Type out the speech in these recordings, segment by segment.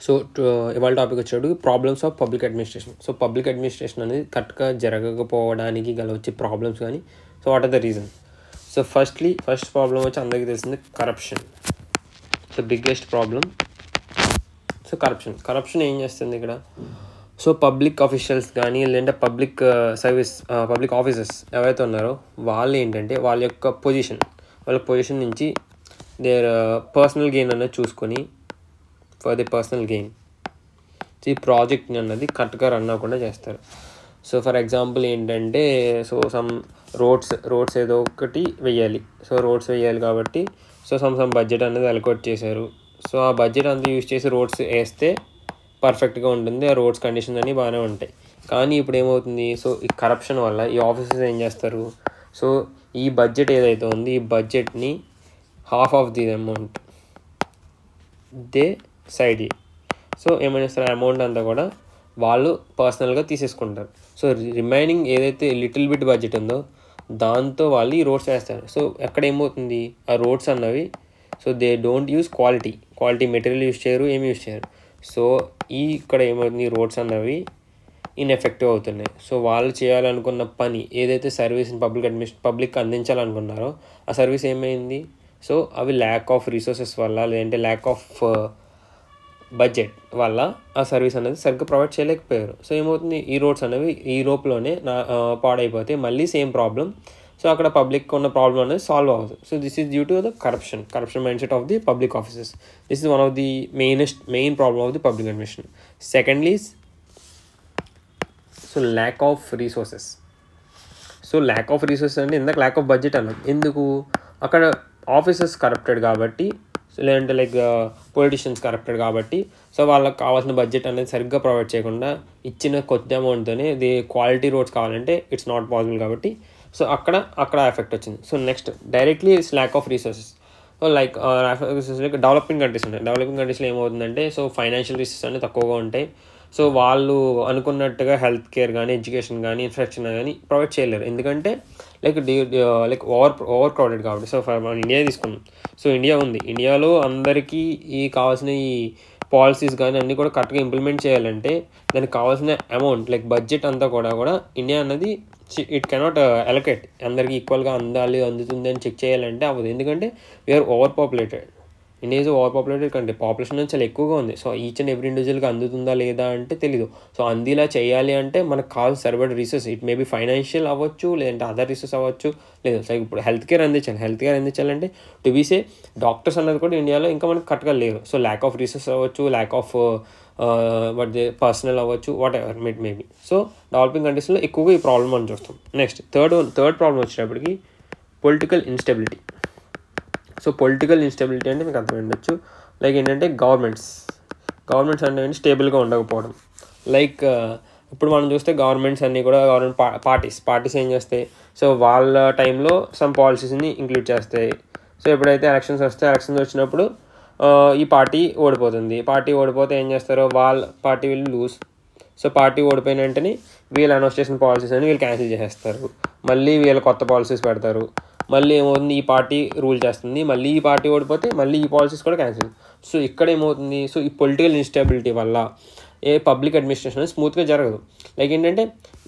So ఇవాళ topic వచ్చేటప్పుడు problems of public administration. So public administration అనేది కరెక్ట్గా జరగకపోవడానికి గల వచ్చే ప్రాబ్లమ్స్ కానీ, so what are the reason. So first problem వచ్చి అందరికీ తెలిసింది corruption. The biggest problem. So corruption ఏం చేస్తుంది ఇక్కడ? సో పబ్లిక్ ఆఫీషియల్స్ కానీ లేదంటే పబ్లిక్ ఆఫీసర్స్ ఎవరైతే ఉన్నారో వాళ్ళు ఏంటంటే వాళ్ళ యొక్క పొజిషన్ నుంచి దేర్ పర్సనల్ గెయిన్ అన్నది చూసుకొని ఫర్ ది పర్సనల్ గెయిన్ ఈ ప్రాజెక్ట్ని అన్నది కరెక్ట్గా రన్ అవ్వకుండా చేస్తారు. సో ఫర్ ఎగ్జాంపుల్ ఏంటంటే సమ్ రోడ్స్ ఏదో ఒకటి వెయ్యాలి. సో రోడ్స్ వెయ్యాలి కాబట్టి సమ్ బడ్జెట్ అనేది అలొకేట్ చేశారు. సో ఆ బడ్జెట్ అంతా యూజ్ చేసి రోడ్స్ వేస్తే పర్ఫెక్ట్గా ఉంటుంది, ఆ రోడ్స్ కండిషన్స్ అన్నీ బాగానే ఉంటాయి. కానీ ఇప్పుడు ఏమవుతుంది, సో ఈ కరప్షన్ వల్ల ఈ ఆఫీసర్స్ ఏం చేస్తారు, సో ఈ బడ్జెట్ ఏదైతే ఉంది ఈ బడ్జెట్ని half of the amount they side. So ఏమైనా చేస్తారు, అమౌంట్ అంతా కూడా వాళ్ళు పర్సనల్గా తీసేసుకుంటారు. సో రిమైనింగ్ ఏదైతే లిటిల్ బిట్ బడ్జెట్ ఉందో దాంతో వాళ్ళు ఈ రోడ్స్ వేస్తారు. సో ఎక్కడ ఏమవుతుంది, ఆ రోడ్స్ అన్నవి so they don't use quality material use చేయరు, ఏమి యూజ్ చేయరు. సో ఇక్కడ ఏమవుతుంది, రోడ్స్ అన్నవి ఇన్ఎఫెక్టివ్ అవుతున్నాయి. సో వాళ్ళు చేయాలనుకున్న పని ఏదైతే సర్వీస్ని పబ్లిక్ అందించాలనుకున్నారో ఆ సర్వీస్ ఏమైంది, సో అవి ల్యాక్ ఆఫ్ రిసోర్సెస్ వల్ల లేదంటే ల్యాక్ ఆఫ్ బడ్జెట్ వల్ల ఆ సర్వీస్ అనేది సరిగ్గా ప్రొవైడ్ చేయలేకపోయారు. సో ఏమవుతుంది, ఈ రోడ్స్ అనేవి ఈ లోపులోనే పాడైపోతే మళ్ళీ సేమ్ ప్రాబ్లం. సో అక్కడ పబ్లిక్ ఉన్న ప్రాబ్లం అనేది సాల్వ్ అవ్వదు. So this is due to the corruption mind set of the public offices. This is one of the main problem of the public administration. Secondly so lack of resources. So lack of resources అంటే ఇందాక lack of budget అన్నాం. ఎందుకు, అక్కడ officers corrupted కాబట్టి, లేదంటే politicians corrupted కాబట్టి, so వాళ్ళకి కావాల్సిన బడ్జెట్ అనేది సరిగ్గా ప్రొవైడ్ చేయకుండా ఇచ్చిన కొద్ది అమౌంట్తోనే ది క్వాలిటీ రోడ్స్ కావాలంటే ఇట్స్ నాట్ పాసిబుల్ కాబట్టి సో అక్కడ ఎఫెక్ట్ వచ్చింది. So next directly it's lack of resources. So developing countries ఉన్నాయి. డెవలపింగ్ కంట్రీస్లో ఏమవుతుందంటే సో ఫైనాన్షియల్ రిసోర్సెస్ అనేవి తక్కువగా ఉంటాయి. సో వాళ్ళు అనుకున్నట్టుగా హెల్త్ కేర్ కానీ ఎడ్యుకేషన్ కానీ ఇన్ఫ్రాస్ట్రక్చర్ కానీ ప్రొవైడ్ చేయలేరు. ఎందుకంటే ఓవర్ క్రౌడెడ్ కాబట్టి. సో మనం ఇండియా తీసుకున్నాం. సో ఇండియా ఉంది, ఇండియాలో అందరికీ కావాల్సిన ఈ పాలసీస్ కానీ అన్నీ కూడా కరెక్ట్గా ఇంప్లిమెంట్ చేయాలంటే దానికి కావాల్సిన అమౌంట్ బడ్జెట్ అంతా కూడా ఇండియా అన్నది ఇట్ కెనాట్ అలొకేట్ అందరికీ ఈక్వల్గా అందుతుంది అని చెక్ చేయాలంటే అవ్వదు. ఎందుకంటే we are over populated. India is over populated country. Population అనేది చాలా ఎక్కువగా ఉంది. సో ఈచ్ అండ్ ఎవ్రీ ఇండివిజువల్గా అందుతుందా లేదా అంటే తెలీదు. సో అందిలా చేయాలి అంటే మనకు కావాల్సిన సరిపడే రిసోర్స్, ఇట్ మేబీ ఫైనాన్షియల్ అవ్వచ్చు లేదంటే అదర్ రిసోర్స్ అవ్వచ్చు. లేదు సో ఇప్పుడు హెల్త్ కేర్ అందించాలంటే టు బీ సే డాక్టర్స్ అన్నది కూడా ఇండియాలో ఇంకా మనకు కరెక్ట్గా లేరు. సో ల్యాక్ ఆఫ్ రిసోర్స్ అవ్వచ్చు, ల్యాక్ ఆఫ్ పర్సనల్ అవ్వచ్చు, what ever maybe. So developing కంట్రీస్లో ఎక్కువగా ఈ ప్రాబ్లమ్ మనం చూస్తాం. నెక్స్ట్ థర్డ్ ప్రాబ్లం వచ్చేటప్పటికి political instability. So political instability అంటే మీకు అర్థమైండొచ్చు. ఏంటంటే గవర్నమెంట్స్ అంటే స్టేబుల్గా ఉండకపోవడం. ఇప్పుడు మనం చూస్తే గవర్నమెంట్స్ అన్నీ కూడా గవర్నమెంట్ పార్టీస్ ఏం చేస్తాయి, సో వాళ్ళ టైంలో సమ్ పాలసీస్ని ఇంక్లూడ్ చేస్తాయి. సో ఎప్పుడైతే ఎలక్షన్స్ వచ్చినప్పుడు ఈ పార్టీ ఓడిపోతే ఏం చేస్తారో వాళ్ళ పార్టీ వీళ్ళు లూజ్. సో పార్టీ ఓడిపోయిన వెంటనే వీళ్ళు అనౌన్స్ చేసిన పాలసీస్ అని వీళ్ళు క్యాన్సిల్ చేసేస్తారు. మళ్ళీ వీళ్ళు కొత్త పాలసీస్ పెడతారు. మళ్ళీ ఏమవుతుంది, ఈ పార్టీ రూల్ చేస్తుంది, మళ్ళీ ఈ పార్టీ ఓడిపోతే మళ్ళీ ఈ పాలసీస్ కూడా క్యాన్సిల్. సో ఇక్కడ ఏమవుతుంది, సో ఈ పొలిటికల్ ఇన్స్టెబిలిటీ వల్ల పబ్లిక్ అడ్మినిస్ట్రేషన్ స్మూత్గా జరగదు. ఏంటంటే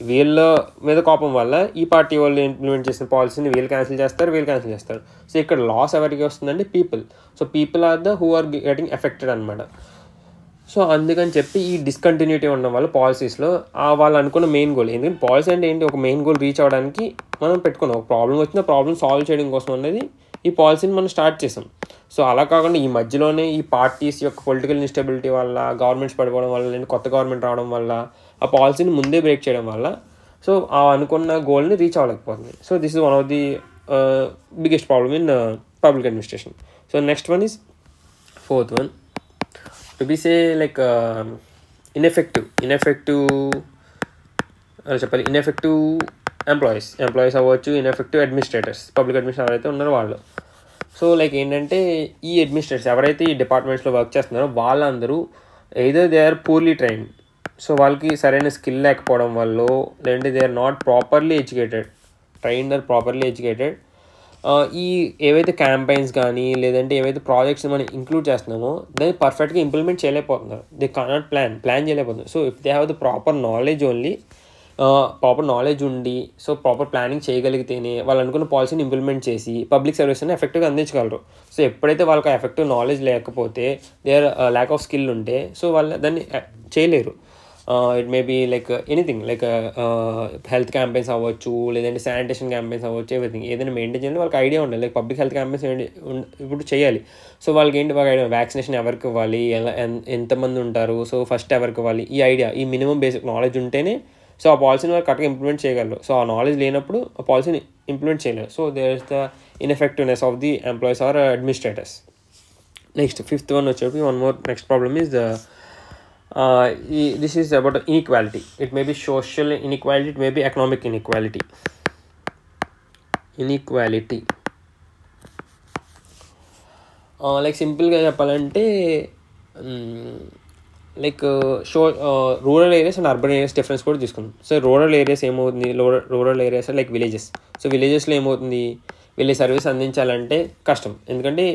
వీళ్ళ మీద కోపం వల్ల ఈ పార్టీ వాళ్ళు ఇంప్లిమెంట్ చేసిన పాలసీని వీళ్ళు క్యాన్సిల్ చేస్తారు. సో ఇక్కడ లాస్ ఎవరికి వస్తుందంటే people are who are getting affected అనమాట. సో అందుకని చెప్పి ఈ డిస్కంటిన్యూటీ ఉండడం వల్ల పాలసీస్లో వాళ్ళు అనుకున్న మెయిన్ గోల్, ఎందుకంటే పాలసీ అంటే ఏంటి, ఒక మెయిన్ గోల్ రీచ్ అవ్వడానికి మనం పెట్టుకున్నాం. ఒక ప్రాబ్లం వచ్చిన ప్రాబ్లం సాల్వ్ చేయడం కోసం అనేది ఈ పాలసీని మనం స్టార్ట్ చేసాం. సో అలా కాకుండా ఈ మధ్యలోనే ఈ పార్టీస్ యొక్క పొలిటికల్ ఇన్స్టెబిలిటీ వల్ల, గవర్నమెంట్స్ పడిపోవడం వల్ల, లేదా కొత్త గవర్నమెంట్ రావడం వల్ల ఆ పాలసీని ముందే బ్రేక్ చేయడం వల్ల సో ఆ అనుకున్న గోల్ని రీచ్ అవ్వలేకపోతుంది. So this is one of the biggest problem in public administration. So next one is fourth one, to be say ineffective employees అవ్వచ్చు, ఇన్ఎఫెక్టివ్ అడ్మినిస్ట్రేటర్స్, పబ్లిక్ అడ్మినిస్ట్రేటర్ ఎవరైతే ఉన్నారో వాళ్ళు. సో ఏంటంటే ఈ అడ్మినిస్ట్రేటర్స్ ఎవరైతే ఈ డిపార్ట్మెంట్స్లో వర్క్ చేస్తున్నారో వాళ్ళందరూ either they are poorly trained. So వాళ్ళకి సరైన స్కిల్ లేకపోవడం వల్ల, లేదంటే they are not properly educated, ఈ ఏవైతే క్యాంపెయిన్స్ కానీ లేదంటే ఏవైతే ప్రాజెక్ట్స్ మనం ఇంక్లూడ్ చేస్తున్నామో దాన్ని పర్ఫెక్ట్గా ఇంప్లిమెంట్ చేయలేకపోతున్నారు. దే కానాట్ ప్లాన్ చేయలేకపోతున్నారు. So if they have the proper knowledge only, proper knowledge ఉండి సో ప్రాపర్ ప్లానింగ్ చేయగలిగితేనే వాళ్ళు అనుకున్న పాలసీని ఇంప్లిమెంట్ చేసి పబ్లిక్ సర్వీస్ని ఎఫెక్టివ్గా అందించగలరు. సో ఎప్పుడైతే వాళ్ళకి ఎఫెక్టివ్ నాలెడ్జ్ లేకపోతే, they are lack of skill ఉంటే సో వాళ్ళు దాన్ని చేయలేరు. It may be like anything, like health campaigns అవ్వచ్చు, లేదంటే శానిటేషన్ క్యాంపెయిన్స్ అవ్వచ్చు, ఎవ్రీథింగ్ ఏదైనా మెయింటైన్ చేయాలి వాళ్ళకి ఐడియా ఉండాలి. లైక్ పబ్లిక్ హెల్త్ క్యాంపెయిన్స్ ఇప్పుడు చేయాలి. సో వాళ్ళకి ఏంటి బాగా ఐడియా, వ్యాక్సినేషన్ ఎవరికి ఇవ్వాలి, ఎంతమంది ఉంటారు, సో ఫస్ట్ ఎవరికి ఇవ్వాలి, ఈ ఐడియా, ఈ మినిమం బేసిక్ నాలెడ్జ్ ఉంటేనే సో ఆ పాలసీని వాళ్ళు కరెక్ట్గా ఇంప్లిమెంట్ చేయగలరు. సో ఆ నాలెడ్జ్ లేనప్పుడు ఆ పాలసీని ఇంప్లిమెంట్ చేయలేరు. So there is the ineffectiveness of the employees or administrators. Next fifth one వచ్చేసి one more next problem is this is about inequality. It may be social inequality, it may be economic inequality. Like సింపుల్గా చెప్పాలంటే like rural areas and urban areas difference కూడా తీసుకుందాం. So rural areas ఏమవుతుంది, rural areas like villages. So విలేజెస్లో ఏమవుతుంది, వెళ్ళి service అందించాలంటే కష్టం. ఎందుకంటే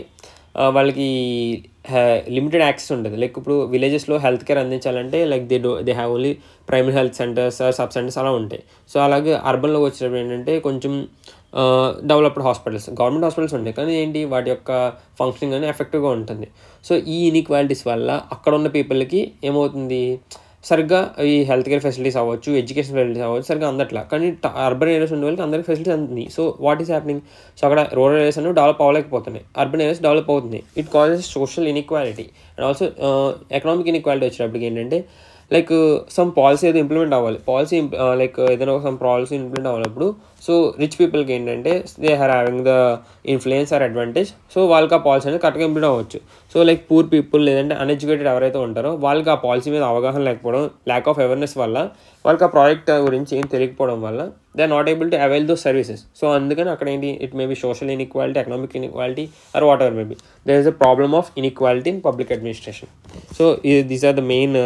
వాళ్ళకి లిమిటెడ్ యాక్సెస్ ఉంటుంది. లైక్ ఇప్పుడు విలేజెస్లో హెల్త్ కేర్ అందించాలంటే like they have only primary health centres, sub centres అలా ఉంటాయి. సో అలాగే అర్బన్లో వచ్చేటప్పుడు ఏంటంటే కొంచెం డెవలప్డ్ హాస్పిటల్స్, గవర్నమెంట్ హాస్పిటల్స్ ఉంటాయి, కానీ ఏంటి వాటి యొక్క ఫంక్షనింగ్ అనేది ఎఫెక్టివ్గా ఉంటుంది. సో ఈ ఇన్ఈక్వాలిటీస్ వల్ల అక్కడ ఉన్న పీపుల్కి ఏమవుతుంది, సరిగ్గా ఈ హెల్త్ కేర్ ఫెసిలిటీస్ అవ్వచ్చు, ఎడ్యుకేషన్ ఫెసిలిటీస్ అవ్వచ్చు సరిగ్గా అందట్లా. కానీ అర్బన్ ఏరియాస్ ఉండే వాళ్ళకి అందరికీ ఫెసిలిటీస్ అందుతుంది. So what is happening, so అక్కడ రూరల్ ఏరియాస్ అనేవి డెవలప్ అవ్వలేకపోతున్నాయి, అర్బన్ ఏరియాస్ డెవలప్ అవుతుంది. It causes social inequality and also economic inequality వచ్చేటప్పటికి ఏంటంటే లైక్ సమ్ పాలసీ ఏదో ఇంప్లిమెంట్ అవ్వాలి, పాలసీ లైక్ ఏదైనా సమ్ పాలసీ ఇంప్లిమెంట్ అవ్వాలప్పుడు సో రిచ్ పీపుల్కి ఏంటంటే they are having the influence or advantage. So వాళ్ళకి ఆ పాలసీ అనేది కరెక్ట్గా ఇంప్లిమెంట్ అవ్వచ్చు. సో లైక్ పూర్ పీపుల్ లేదంటే అన్ఎడ్యుకేటెడ్ ఎవరైతే ఉంటారో వాళ్ళకి ఆ పాలసీ మీద అవగాహన లేకపోవడం, ల్యాక్ ఆఫ్ అవేర్నెస్ వల్ల వాళ్ళకి ఆ ప్రాజెక్ట్ గురించి ఏం తెలియకపోవడం వల్ల they are not able to avail those services. So అందుకని అక్కడ ఏంటి, it may be social inequality, economic inequality or whatever may be, there is a problem of inequality in public administration. So these are the main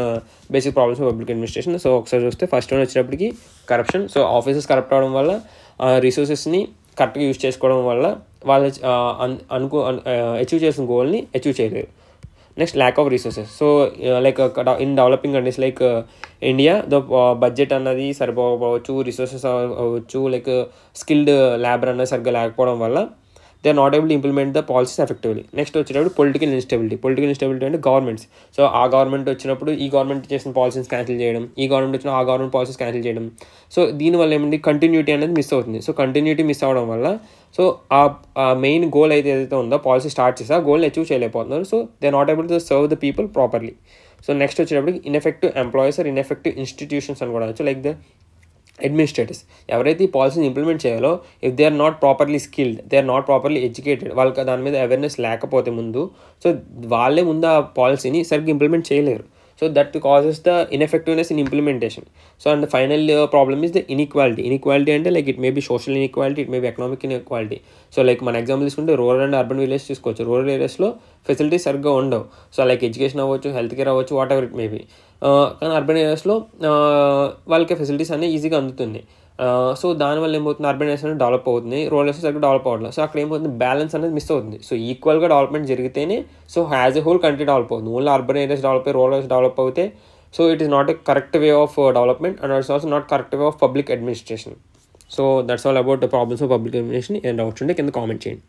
basic problems of public administration. So ఒకసారి చూస్తే first one వచ్చేటప్పటికి corruption. So offices corrupt అవడం వల్ల రిసోర్సెస్ని కరెక్ట్గా use చేసుకోవడం వల్ల వాళ్ళు achieve చేసిన గోల్ని అచీవ్ చేయలేరు. Next lack of resources. So like in developing countries like India the budget అన్నది సరిపోవచ్చు, రిసోర్సెస్ అవ్వచ్చు, లైక్ స్కిల్డ్ లేబర్ అన్నది సరిగ్గా లేకపోవడం వల్ల they are not able to implement the policies effectively. Next వచ్చేటప్పుడు పొలిటికల్ ఇన్స్టెబిలిటీ అంటే గవర్నమెంట్స్. సో ఆ గవర్నమెంట్ వచ్చినప్పుడు ఈ గవర్నమెంట్ చేసిన పాలసీస్ క్యాన్సిల్ చేయడం, ఈ గవర్నమెంట్ వచ్చిన ఆ గవర్నమెంట్ పాలసీస్ క్యాన్సిల్ చేయడం. సో దీనివల్ల ఏమంటే కంటిన్యూటీ అనేది మిస్ అవుతుంది. సో కంటిన్యూటీ మిస్ అవ్వడం వల్ల సో ఆ మెయిన్ గోల్ ఏదైతే ఉందో పాలసీ స్టార్ట్ చేసి ఆ గోల్ని అచీవ్ చేయలేకపోతున్నారు. So they are not able to serve the people properly. So next వచ్చేటప్పటికి ineffective employees or ineffective institutions అని కూడా వచ్చు, లైక్ ద అడ్మినిస్ట్రేటర్స్. ఎవరైతే ఈ పాలసీని ఇంప్లిమెంట్ చేయాలో if they are not properly skilled, they are not properly educated, వాళ్ళకి దాని మీద అవేర్నెస్ లేకపోతే ముందు సో వాళ్ళే ముందు ఆ పాలసీని సరిగ్గా ఇంప్లిమెంట్ చేయలేరు. So that causes the ineffectiveness in implementation. So and final problem is the inequality అంటే like it may be social inequality, it may be economic inequality. So like మన ఎగ్జాంపుల్ తీసుకుంటే రూరల్ అండ్ అర్బన్ విలేజ్ తీసుకోవచ్చు. Rural ఏరియాస్లో facilities సరిగ్గా ఉండవు. So like education అవ్వచ్చు, health care అవ్వచ్చు, whatever it may be. కానీ అర్బన్ ఏరియాస్లో వాళ్ళకి ఫెసిలిటీస్ అనేవి ఈజీగా అందుతుంది. సో దానివల్ల ఏమవుతుంది, అర్బన్ ఏరియాస్ అనేది డెవలప్ అవుతుంది, రూరల్ ఏరియాస్ సరిగ్గా డెవలప్ అవ్వట్లేదు. సో అక్కడ ఏమవుతుంది, బ్యాలెన్స్ అనేది మిస్ అవుతుంది. సో ఈక్వల్గా డెవలప్మెంట్ జరిగితేనే so as a whole country develop అవుతుంది. ఓన్లీ అర్బన్ ఏరియాస్ డెవలప్ అయ్యి రూరల్ ఏరియాస్ డెవలప్ అవుతే so it is not a correct way of development and it's also not correct way of public administration. So that's all about the problems of public administration. ఏదైనా doubts ఉంటే కింద comment చేయండి.